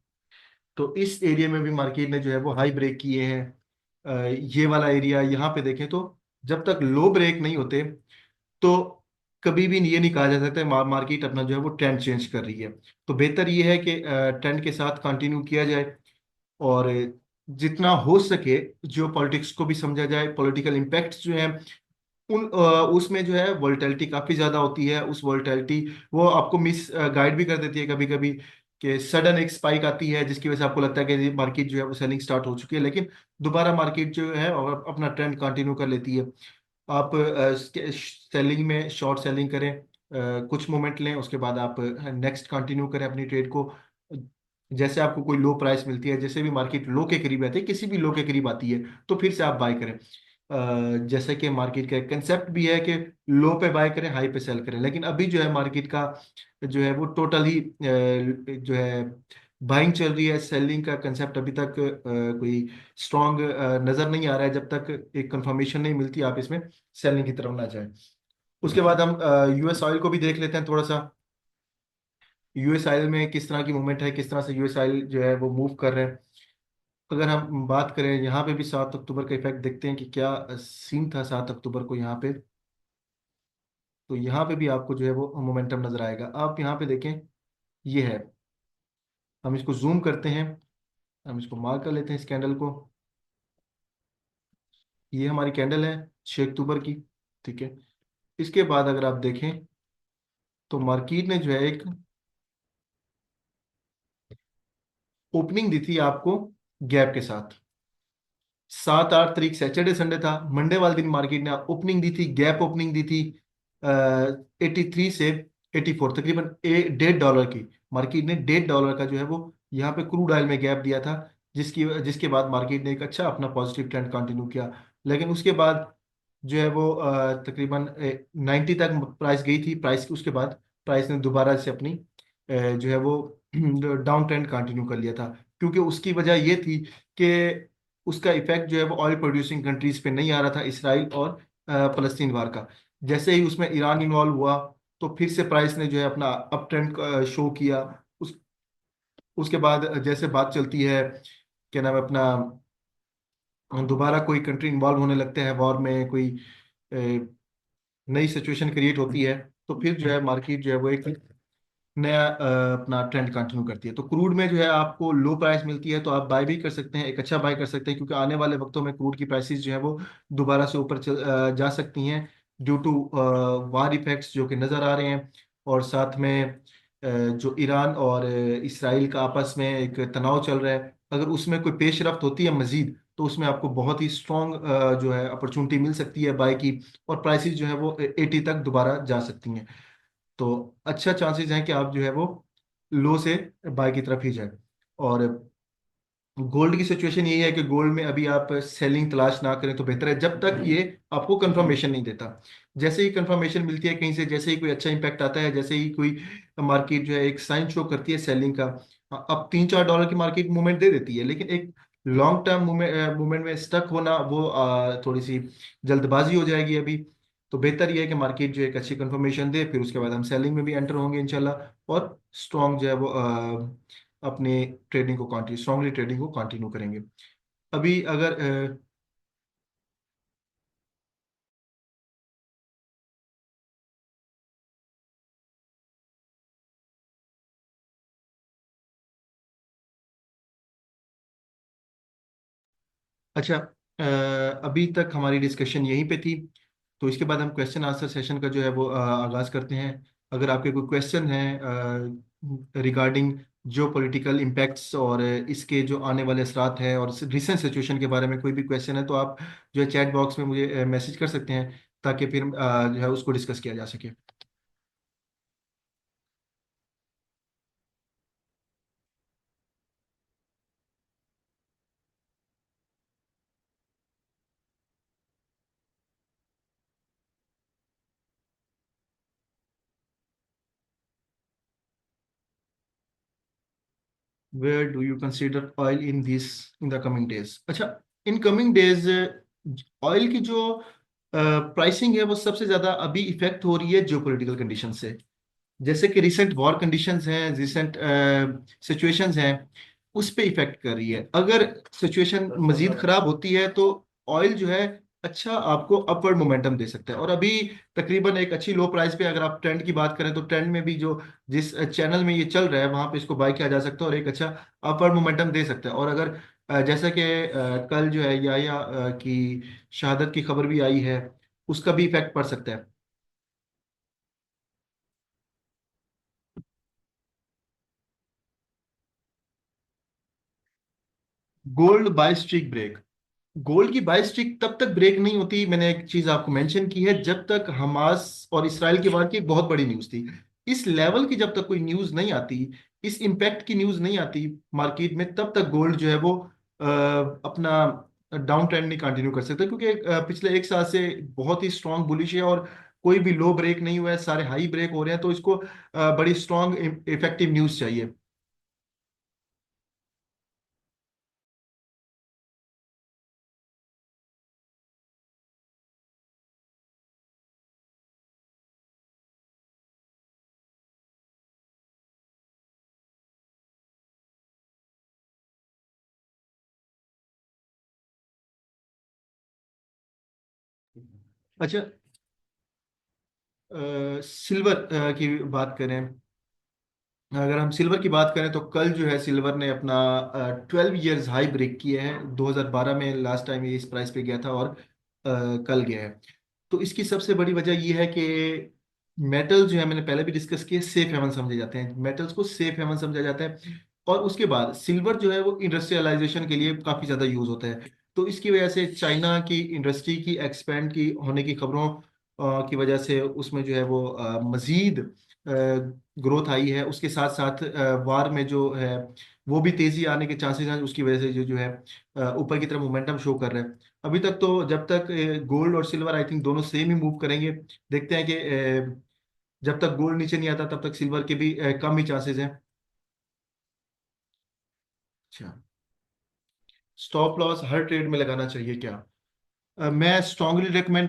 तो इस एरिया में भी मार्केट ने जो है वो हाई ब्रेक किए हैं। ये वाला एरिया यहाँ पे देखें तो जब तक लो ब्रेक नहीं होते, तो कभी भी ये नहीं कहा जा सकता मार्केट अपना जो है वो ट्रेंड चेंज कर रही है। तो बेहतर ये है कि ट्रेंड के साथ कंटिन्यू किया जाए, और जितना हो सके जियो पॉलिटिक्स को भी समझा जाए। पॉलिटिकल इम्पैक्ट्स जो है उसमें जो है वोलेटिलिटी काफी ज्यादा होती है। उस वोलेटिलिटी वो आपको मिस गाइड भी कर देती है कभी कभी, कि सडन एक स्पाइक आती है जिसकी वजह से आपको लगता है कि मार्केट जो है वो सेलिंग स्टार्ट हो चुकी है, लेकिन दोबारा मार्केट जो है और अपना ट्रेंड कंटिन्यू कर लेती है। आप सेलिंग में शॉर्ट सेलिंग करें, कुछ मोमेंट लें, उसके बाद आप नेक्स्ट कंटिन्यू करें अपनी ट्रेड को। जैसे आपको कोई लो प्राइस मिलती है, जैसे भी मार्केट लो के करीब आती है, किसी भी लो के करीब आती है, तो फिर से आप बाय करें। जैसे कि मार्केट का एक कंसेप्ट भी है कि लो पे बाय करें, हाई पे सेल करें, लेकिन अभी जो है मार्केट का जो है वो टोटल ही जो है बाइंग चल रही है। सेलिंग का कंसेप्ट अभी तक कोई स्ट्रांग नजर नहीं आ रहा है। जब तक एक कंफर्मेशन नहीं मिलती, आप इसमें सेलिंग की तरफ ना जाएं। उसके बाद हम यूएस ऑयल को भी देख लेते हैं थोड़ा सा। यूएस ऑयल में किस तरह की मूवमेंट है, किस तरह से यूएस ऑयल जो है वो मूव कर रहे हैं। अगर हम बात करें यहाँ पे भी 7 अक्टूबर का इफेक्ट देखते हैं कि क्या सीन था 7 अक्टूबर को यहाँ पे। तो यहाँ पे भी आपको जो है वो मोमेंटम नजर आएगा। आप यहाँ पे देखें, ये है। हम इसको जूम करते हैं, हम इसको मार्क कर लेते हैं इस कैंडल को। ये हमारी कैंडल है 6 अक्टूबर की। ठीक है। इसके बाद अगर आप देखें, तो मार्केट ने जो है एक ओपनिंग दी थी आपको गैप के साथ। 7-8 तारीख सैटरडे संडे था, मंडे वाले दिन मार्केट ने ओपनिंग दी थी, गैप ओपनिंग दी थी 83 से 84, तकरीबन $1.5 की। मार्केट ने $1.5 का जो है वो यहाँ पे क्रूड ऑयल में गैप दिया था, जिसकी जिसके बाद मार्केट ने एक अच्छा अपना पॉजिटिव ट्रेंड कंटिन्यू किया। लेकिन उसके बाद जो है वो तकरीबन 90 तक प्राइस गई थी। प्राइस उसके बाद प्राइस ने दोबारा से अपनी जो है वो डाउन ट्रेंड कंटिन्यू कर लिया था, क्योंकि उसकी वजह ये थी कि उसका इफेक्ट जो है वो ऑयल प्रोड्यूसिंग कंट्रीज पे नहीं आ रहा था, इसराइल और फलस्तीन वार का। जैसे ही उसमें ईरान इन्वॉल्व हुआ, तो फिर से प्राइस ने जो है अपना अप ट्रेंड शो किया। उस उसके बाद जैसे बात चलती है, क्या नाम है अपना, दोबारा कोई कंट्री इन्वॉल्व होने लगते हैं वॉर में, कोई नई सिचुएशन क्रिएट होती है, तो फिर जो है मार्केट जो है वो एक नया अपना ट्रेंड कंटिन्यू करती है। तो क्रूड में जो है आपको लो प्राइस मिलती है, तो आप बाय भी कर सकते हैं, एक अच्छा बाय कर सकते हैं, क्योंकि आने वाले वक्तों में क्रूड की प्राइसेस जो है वो दोबारा से ऊपर जा सकती हैं, ड्यू टू वार इफेक्ट्स जो कि नज़र आ रहे हैं। और साथ में जो ईरान और इसराइल का आपस में एक तनाव चल रहा है, अगर उसमें कोई पेशरफ्त होती है मजीद, तो उसमें आपको बहुत ही स्ट्रॉन्ग जो है अपॉर्चुनिटी मिल सकती है बाय की, और प्राइसेस जो है वो 80 तक दोबारा जा सकती हैं। तो अच्छा चांसेस हैं कि आप जो है वो लो से बाय की तरफ ही जाए। और गोल्ड की सिचुएशन यही है कि गोल्ड में अभी आप सेलिंग तलाश ना करें तो बेहतर है, जब तक ये आपको कंफर्मेशन नहीं देता। जैसे ही कंफर्मेशन मिलती है कहीं से, जैसे ही कोई अच्छा इंपैक्ट आता है, जैसे ही कोई मार्केट जो है एक साइन शो करती है सेलिंग का, अब $3-4 की मार्केट मूवमेंट दे देती है, लेकिन एक लॉन्ग टर्म मूवमेंट में स्टक होना वो थोड़ी सी जल्दबाजी हो जाएगी अभी। तो बेहतर ये है कि मार्केट जो है एक अच्छी कंफर्मेशन दे, फिर उसके बाद हम सेलिंग में भी एंटर होंगे इंशाल्लाह, और स्ट्रॉन्ग जो है वो अपने ट्रेडिंग को कंटिन्यू स्ट्रांगली ट्रेडिंग को कंटिन्यू करेंगे। अभी अगर अच्छा, अभी तक हमारी डिस्कशन यहीं पे थी, तो इसके बाद हम क्वेश्चन आंसर सेशन का जो है वो आगाज करते हैं। अगर आपके कोई क्वेश्चन है रिगार्डिंग जो पॉलिटिकल इम्पैक्ट्स और इसके जो आने वाले असरात हैं और रिसेंट सिचुएशन के बारे में कोई भी क्वेश्चन है तो आप जो है चैट बॉक्स में मुझे मैसेज कर सकते हैं, ताकि फिर जो है उसको डिस्कस किया जा सके। Where do you consider oil in this in the coming days? अच्छा, इन कमिंग डेज ऑयल की जो प्राइसिंग है वो सबसे ज्यादा अभी इफेक्ट हो रही है जियोपॉलिटिकल कंडीशन से। जैसे कि रिसेंट वॉर कंडीशंस हैं, रिसेंट सिचुएशंस हैं, उस पे इफेक्ट कर रही है। अगर सिचुएशन मजीद खराब होती है तो ऑयल जो है अच्छा आपको अपवर्ड मोमेंटम दे सकता है। और अभी तकरीबन एक अच्छी लो प्राइस पे, अगर आप ट्रेंड की बात करें तो ट्रेंड में भी जो जिस चैनल में ये चल रहा है वहां पे इसको बाय किया जा सकता है और एक अच्छा अपवर्ड मोमेंटम दे सकता है। और अगर जैसा कि कल जो है या की शहादत की खबर भी आई है, उसका भी इफेक्ट पड़ सकता है। Gold buy streak break. Gold की बाई स्ट्रिक तब तक ब्रेक नहीं होती, मैंने एक चीज आपको मेंशन की है, जब तक हमास और इसराइल के बारे की एक बहुत बड़ी न्यूज थी। इस लेवल की जब तक कोई न्यूज नहीं आती, इस इम्पैक्ट की न्यूज नहीं आती मार्केट में, तब तक गोल्ड जो है वो अपना डाउन ट्रेंड नहीं कंटिन्यू कर सकता, क्योंकि पिछले एक साल से बहुत ही स्ट्रांग बुलिश है और कोई भी लो ब्रेक नहीं हुआ है, सारे हाई ब्रेक हो रहे हैं। तो इसको बड़ी स्ट्रांग इफेक्टिव न्यूज चाहिए। अच्छा, सिल्वर की बात करें, अगर हम सिल्वर की बात करें तो कल जो है सिल्वर ने अपना 12 इयर्स हाई ब्रेक किया है। 2012 में लास्ट टाइम ये इस प्राइस पे गया था और कल गया है। तो इसकी सबसे बड़ी वजह ये है कि मेटल जो है, मैंने पहले भी डिस्कस किया, सेफ हेवन समझे जाते हैं, मेटल्स को सेफ हेवन समझा जाता है। और उसके बाद सिल्वर जो है वो इंडस्ट्रियलाइजेशन के लिए काफी ज्यादा यूज होता है। तो इसकी वजह से चाइना की इंडस्ट्री की एक्सपेंड की होने की खबरों की वजह से उसमें जो है वो मजीद ग्रोथ आई है। उसके साथ साथ वार में जो है वो भी तेजी आने के चांसेस हैं, उसकी वजह से जो है ऊपर की तरफ मोमेंटम शो कर रहा है। अभी तक तो जब तक गोल्ड और सिल्वर आई थिंक दोनों सेम ही मूव करेंगे। देखते हैं कि जब तक गोल्ड नीचे नहीं आता तब तक सिल्वर के भी कम ही चांसेस हैं। अच्छा, स्टॉप लॉस हर ट्रेड में लगाना चाहिए क्या? मैं स्ट्रांगली रेकमेंड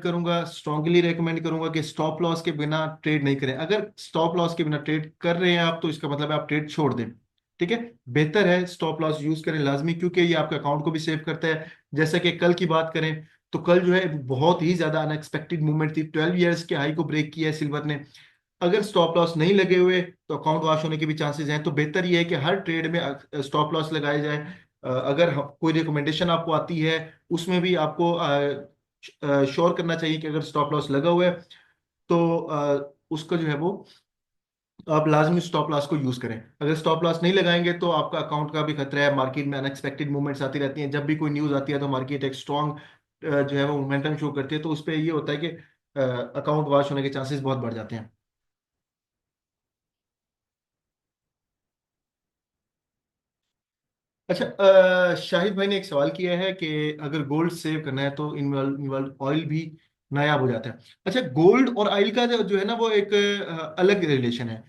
करूंगा कि स्टॉप लॉस के बिना ट्रेड नहीं करें। अगर स्टॉप लॉस के बिना ट्रेड कर रहे हैं आप तो इसका मतलब है आप ट्रेड छोड़ दें। ठीक है, बेहतर है स्टॉप लॉस यूज करें लाजमी, क्योंकि ये आपके अकाउंट को भी सेव करता है। जैसे कि कल की बात करें तो कल जो है बहुत ही ज्यादा अनएक्सपेक्टेड मूवमेंट थी, 12 इयर्स के हाई को ब्रेक किया है सिल्वर ने। अगर स्टॉप लॉस नहीं लगे हुए तो अकाउंट वॉश होने के भी चांसेस हैं। तो बेहतर ये है कि हर ट्रेड में स्टॉप लॉस लगाए जाए। अगर कोई रिकमेंडेशन आपको आती है उसमें भी आपको श्योर करना चाहिए कि अगर स्टॉप लॉस लगा हुआ है तो उसका जो है वो आप लाजमी स्टॉप लॉस को यूज करें। अगर स्टॉप लॉस नहीं लगाएंगे तो आपका अकाउंट का भी खतरा है। मार्केट में अनएक्सपेक्टेड मूवमेंट्स आती रहती हैं, जब भी कोई न्यूज आती है तो मार्केट एक स्ट्रॉन्ग जो है वो मोमेंटम शो करती है, तो उस पर ये होता है कि अकाउंट वॉश होने के चांसेस बहुत बढ़ जाते हैं। अच्छा, शाहिद भाई ने एक सवाल किया है कि अगर गोल्ड सेव करना है तो इन्वॉल्व इन्वॉल्व ऑयल भी नायाब हो जाता है। अच्छा, गोल्ड और ऑयल का जो है ना वो एक अलग रिलेशन है।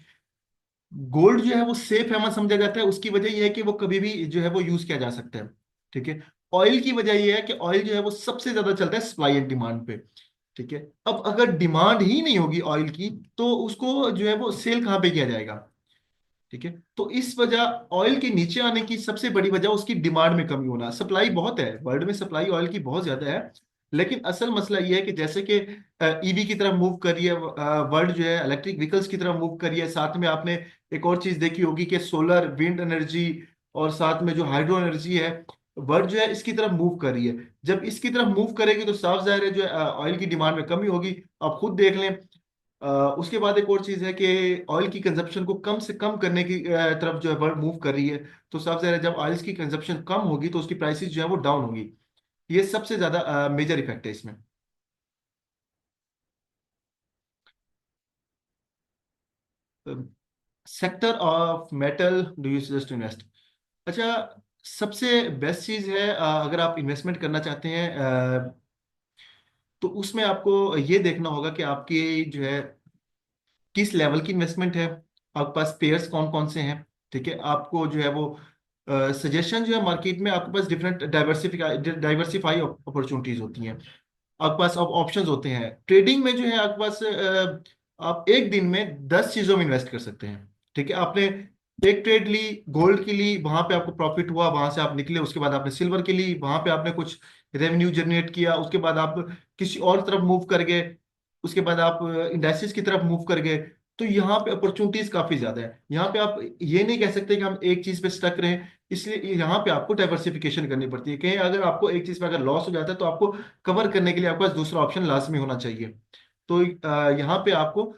गोल्ड जो है वो सेफ हेवन समझा जाता है, उसकी वजह यह है कि वो कभी भी जो है वो यूज किया जा सकता है। ठीक है। ऑयल की वजह यह है कि ऑयल जो है वो सबसे ज्यादा चलता है सप्लाई एंड डिमांड पे। ठीक है। अब अगर डिमांड ही नहीं होगी ऑयल की तो उसको जो है वो सेल कहाँ पे किया जाएगा? ठीक है। तो इस वजह ऑयल के नीचे आने की सबसे बड़ी वजह उसकी डिमांड में कमी होना। सप्लाई बहुत है, वर्ल्ड में सप्लाई ऑयल की बहुत ज्यादा है, लेकिन असल मसला ये है कि जैसे कि ईवी की तरफ मूव कर रही है वर्ल्ड, जो है इलेक्ट्रिक व्हीकल्स की तरफ मूव कर रही है, साथ में आपने एक और चीज देखी होगी कि सोलर विंड एनर्जी और साथ में जो हाइड्रो एनर्जी है, वर्ल्ड जो है इसकी तरफ मूव कर रही है। जब इसकी तरफ मूव करेगी तो साफ जाहिर है जो ऑयल की डिमांड में कमी होगी। आप खुद देख लें, उसके बाद एक और चीज़ है कि ऑयल की कंजप्शन को कम से कम करने की तरफ जो है वर्ल्ड मूव कर रही है। तो सबसे ज़्यादा जब ऑयल की कंजप्शन कम होगी तो उसकी प्राइसेस जो है वो डाउन होगी। ये सबसे ज़्यादा मेजर इफेक्ट है इसमें। Sector of metal do you suggest invest? अच्छा, सबसे बेस्ट चीज़ है अगर आप इन्वेस्टमेंट करना चाहते हैं तो उसमें आपको ये देखना होगा कि आपकी जो है किस लेवल की इन्वेस्टमेंट है, आपके पास पेयर्स कौन कौन से हैं। ठीक है, आपको जो है वो सजेशन जो है मार्केट में आपके पास डिफरेंट डाइवर्सिफाई अपॉर्चुनिटीज होती हैं। आपके पास अब ऑप्शंस होते हैं ट्रेडिंग में जो है आपके पास आप एक दिन में 10 चीजों में इन्वेस्ट कर सकते हैं। ठीक है, आपने एक ट्रेड ली, गोल्ड की ली, वहां पे आपको प्रॉफिट हुआ, वहां से आप निकले, उसके बाद आपने सिल्वर की ली, वहां पे आपने कुछ रेवेन्यू जनरेट किया, उसके बाद आप किसी और तरफ मूव कर गए, उसके बाद आप इंडस्ट्रीज की तरफ मूव कर गए। तो यहाँ पे अपॉर्चुनिटीज काफी ज्यादा है। यहाँ पे आप ये नहीं कह सकते कि हम एक चीज पे स्टक रहे, इसलिए यहाँ पे आपको डाइवर्सिफिकेशन करनी पड़ती है। कहीं अगर आपको एक चीज पे अगर लॉस हो जाता है तो आपको कवर करने के लिए आपके पास दूसरा ऑप्शन लाजमी होना चाहिए। तो यहाँ पे आपको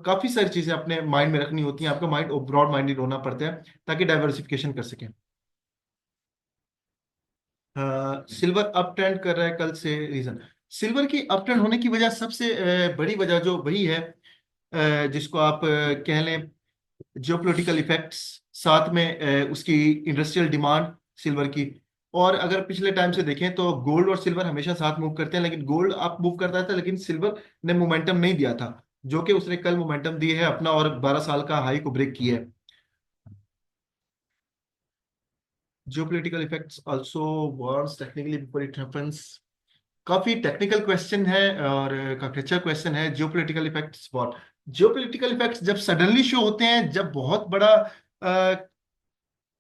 काफी सारी चीजें अपने माइंड में रखनी होती हैं, आपका माइंड ब्रॉड माइंडेड होना पड़ता है ताकि डाइवर्सिफिकेशन कर सकें। सिल्वर अप ट्रेंड कर रहा है कल से, रीजन सिल्वर की अप ट्रेंड होने की वजह सबसे बड़ी वजह जो वही है, जिसको आप कह लें जियोपॉलिटिकल इफेक्ट्स, साथ में उसकी इंडस्ट्रियल डिमांड सिल्वर की। और अगर पिछले टाइम से देखें तो गोल्ड और सिल्वर हमेशा साथ मूव करते हैं, लेकिन गोल्ड अप मूव करता था लेकिन सिल्वर ने मोमेंटम नहीं दिया था, जो कि उसने कल मोमेंटम दिए है अपना और 12 साल का हाई को ब्रेक किया है। Geopolitical effects also wars technically before it happens. काफी टेक्निकल क्वेश्चन है और काफी अच्छा क्वेश्चन है। Geopolitical effects what? Geopolitical effects जब सडनली शो होते हैं, जब बहुत बड़ा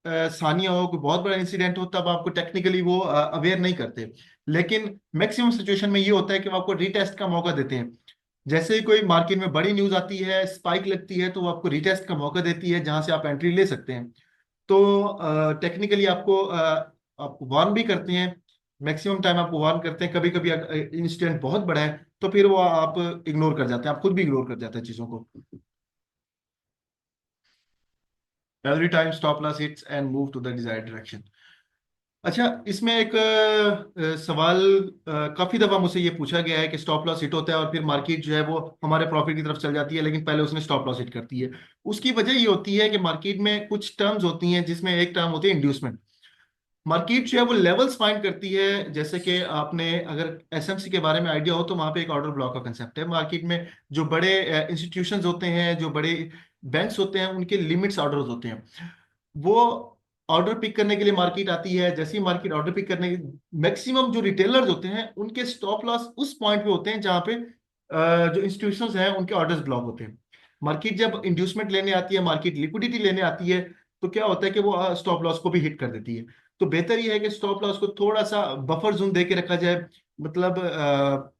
सानिया हो, कोई बहुत बड़ा इंसिडेंट हो, तब आपको टेक्निकली वो अवेयर नहीं करते। लेकिन मैक्सिमम सिचुएशन में ये होता है कि वो आपको रीटेस्ट का मौका देते हैं। जैसे ही कोई मार्केट में बड़ी न्यूज आती है, स्पाइक लगती है, तो वो आपको रीटेस्ट का मौका देती है जहां से आप एंट्री ले सकते हैं। तो टेक्निकली आपको वार्न भी करते हैं, मैक्सिमम टाइम आपको वार्न करते हैं। कभी कभी इंसिडेंट बहुत बड़ा है तो फिर वो आप इग्नोर कर जाते हैं, आप खुद भी इग्नोर कर जाते हैं चीजों को। Every time stop loss hits and move to the desired direction. अच्छा, इसमें एक सवाल काफी दफा मुझसे ये पूछा गया है कि स्टॉप लॉस हिट होता है और फिर मार्केट जो है वो हमारे प्रॉफिट की तरफ चल जाती है, लेकिन पहले उसने स्टॉप लॉस हिट करती है। उसकी वजह ये होती है कि मार्केट में कुछ टर्म्स होती हैं, जिसमें एक टर्म होती है इंड्यूसमेंट। मार्केट जो है वो लेवल्स फाइंड करती है। जैसे कि आपने अगर एसएमसी के बारे में आइडिया हो तो वहां पे एक ऑर्डर ब्लॉक का कंसेप्ट है मार्केट में। जो बड़े इंस्टीट्यूशंस होते हैं, जो बड़े बैंक्स होते हैं, उनके लिमिट्स ऑर्डर्स होते हैं। वो ऑर्डर पिक करने के लिए मार्केट आती है। जैसे ही मार्केट ऑर्डर पिक करने, मैक्सिमम जो रिटेलर्स होते हैं उनके स्टॉप लॉस उस पॉइंट पे होते हैं जहां पे जो इंस्टीट्यूशंस हैं उनके ऑर्डर्स ब्लॉक होते हैं। मार्केट जब इंड्यूसमेंट लेने आती है, मार्केट लिक्विडिटी लेने आती है, तो क्या होता है कि वो स्टॉप लॉस को भी हिट कर देती है। तो बेहतर ये है कि स्टॉप लॉस को थोड़ा सा बफर जोन दे के रखा जाए। मतलब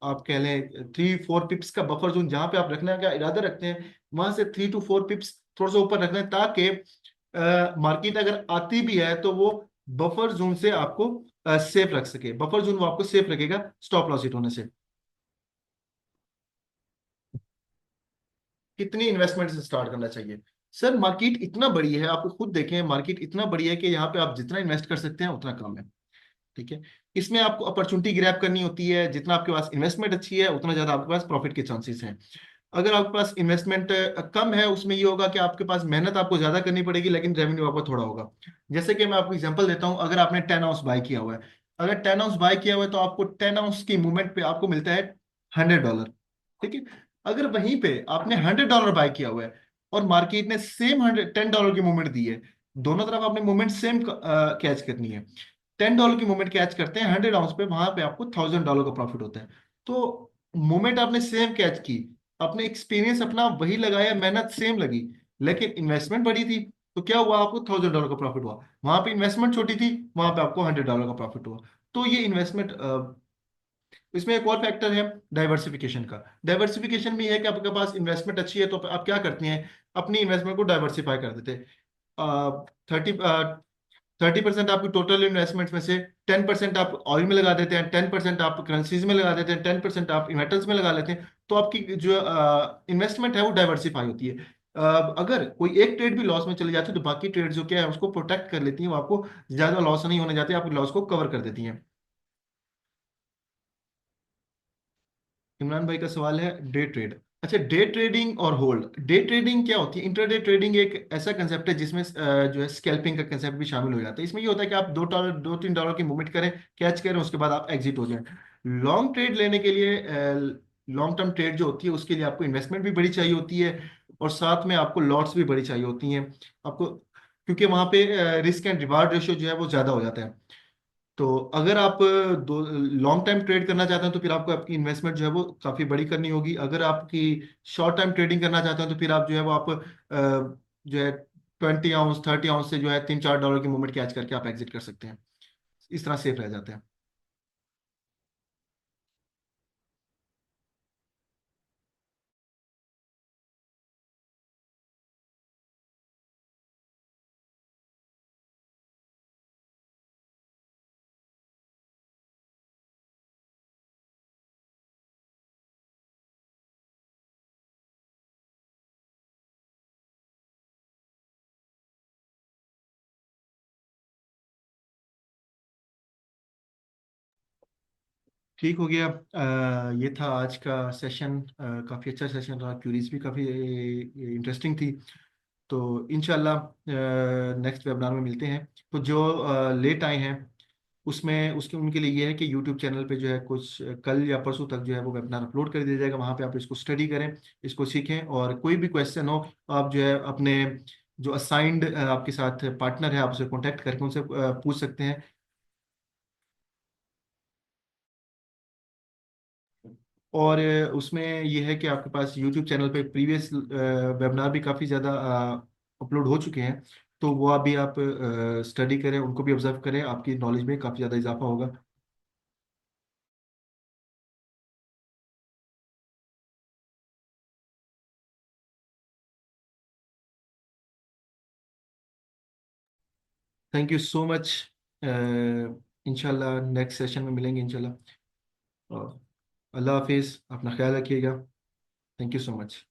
आप कह लें 3-4 पिप्स का बफर जोन, जहां पे आप रखने का इरादा रखते हैं वहां से 3 to 4 पिप्स थोड़ा सा ऊपर रखना है, ताकि मार्केट अगर आती भी है तो वो बफर जोन से आपको सेफ रख सके। बफर जोन वो आपको सेफ रखेगा स्टॉप लॉस हिट होने से। कितनी इन्वेस्टमेंट से स्टार्ट करना चाहिए? सर, मार्केट इतना बड़ी है, आप खुद देखें, मार्केट इतना बड़ी है कि यहाँ पे आप जितना इन्वेस्ट कर सकते हैं उतना कम है। ठीक है, इसमें आपको अपॉर्चुनिटी ग्रैब करनी होती है। जितना आपके पास इन्वेस्टमेंट अच्छी है उतना ज्यादा आपके पास प्रॉफिट के चांसेस हैं। अगर आपके पास इन्वेस्टमेंट कम है, उसमें ये होगा कि आपके पास मेहनत आपको ज्यादा करनी पड़ेगी लेकिन रेवेन्यू आपको थोड़ा होगा। जैसे कि मैं आपको एग्जांपल देता हूं, अगर आपने 10 आउंस बाय किया हुआ है, अगर 10 आउंस बाय किया हुआ है तो आपको 10 आउंस की मूवमेंट पे आपको मिलता है $100। ठीक है, अगर वहीं पे आपने $100 बाय किया हुआ है और मार्केट ने सेम $10 की मूवमेंट दी है, दोनों तरफ आपने मूवमेंट सेम कैच करनी है। $10 की मूवमेंट कैच करते हैं 100 आउंस पे, वहां पे आपको $1000 का प्रॉफिट होता है। तो मूवमेंट आपने सेम कैच की, अपने एक्सपीरियंस अपना वही लगाया, मेहनत सेम लगी, लेकिन इन्वेस्टमेंट बड़ी थी। तो क्या हुआ, आपको $1000 का प्रॉफिट हुआ। वहां पे इन्वेस्टमेंट छोटी थी, वहां पे आपको $100 का प्रॉफिट हुआ। तो ये इन्वेस्टमेंट, इसमें एक और फैक्टर है डाइवर्सिफिकेशन का। डाइवर्सिफिकेशन में यह है कि आपके पास इन्वेस्टमेंट अच्छी है तो आप क्या करते हैं, अपनी इन्वेस्टमेंट को डाइवर्सिफाई कर देते हैं। 30 30% आपकी टोटल इन्वेस्टमेंट में से 10% आप ऑयल में लगा देते हैं, 10% आप करेंसीज में लगा देते हैं, 10% आप मेटल्स में लगा लेते हैं, तो आपकी जो इन्वेस्टमेंट है वो डाइवर्सिफाई होती है। अगर कोई एक ट्रेड भी लॉस में चले जाते हैं तो बाकी ट्रेड जो क्या है उसको प्रोटेक्ट कर लेती हैं, वो आपको ज्यादा लॉस नहीं होने जाती, आपके लॉस को कवर कर देती हैं। इमरान भाई का सवाल है डे ट्रेड। अच्छा, डे ट्रेडिंग और होल्ड। डे ट्रेडिंग क्या होती है? इंटरडे ट्रेडिंग एक ऐसा कंसेप्ट है जिसमें जो है स्कैल्पिंग का कंसेप्ट भी शामिल हो जाता है। इसमें ये होता है कि आप $2 $3 की मूवमेंट करें, कैच करें, उसके बाद आप एग्जिट हो जाएं। लॉन्ग ट्रेड लेने के लिए, लॉन्ग टर्म ट्रेड जो होती है उसके लिए आपको इन्वेस्टमेंट भी बड़ी चाहिए होती है, और साथ में आपको लॉट्स भी बड़ी चाहिए होती हैं आपको, क्योंकि वहां पे रिस्क एंड रिवार्ड रेशियो जो है वो ज्यादा हो जाता है। तो अगर आप दो लॉन्ग टाइम ट्रेड करना चाहते हैं तो फिर आपको आपकी इन्वेस्टमेंट जो है वो काफ़ी बड़ी करनी होगी। अगर आपकी शॉर्ट टाइम ट्रेडिंग करना चाहते हैं तो फिर आप जो है वो आप जो है 20 आउंस 30 आउंस से जो है $3 4 की मूवमेंट कैच करके आप एग्जिट कर सकते हैं। इस तरह सेफ रह जाते हैं। ठीक हो गया। ये था आज का सेशन। काफ़ी अच्छा सेशन रहा, क्यूरीज भी काफ़ी इंटरेस्टिंग थी। तो इंशाल्लाह नेक्स्ट वेबिनार में मिलते हैं। तो जो लेट आए हैं उसमें उसके उनके लिए ये है कि यूट्यूब चैनल पे जो है कुछ कल या परसों तक जो है वो वेबिनार अपलोड कर दिया जाएगा, वहाँ पे आप इसको स्टडी करें, इसको सीखें, और कोई भी क्वेश्चन हो आप जो है अपने जो असाइंड आपके साथ पार्टनर है आप उसे कांटेक्ट करके उनसे पूछ सकते हैं। और उसमें ये है कि आपके पास यूट्यूब चैनल पे प्रीवियस वेबिनार भी काफ़ी ज़्यादा अपलोड हो चुके हैं, तो वो अभी आप स्टडी करें, उनको भी ऑब्जर्व करें, आपकी नॉलेज में काफ़ी ज़्यादा इजाफा होगा। Thank you so much. इंशाल्लाह नेक्स्ट सेशन में मिलेंगे इंशाल्लाह। और अल्लाह हाफिज़, अपना ख्याल रखिएगा। Thank you so much.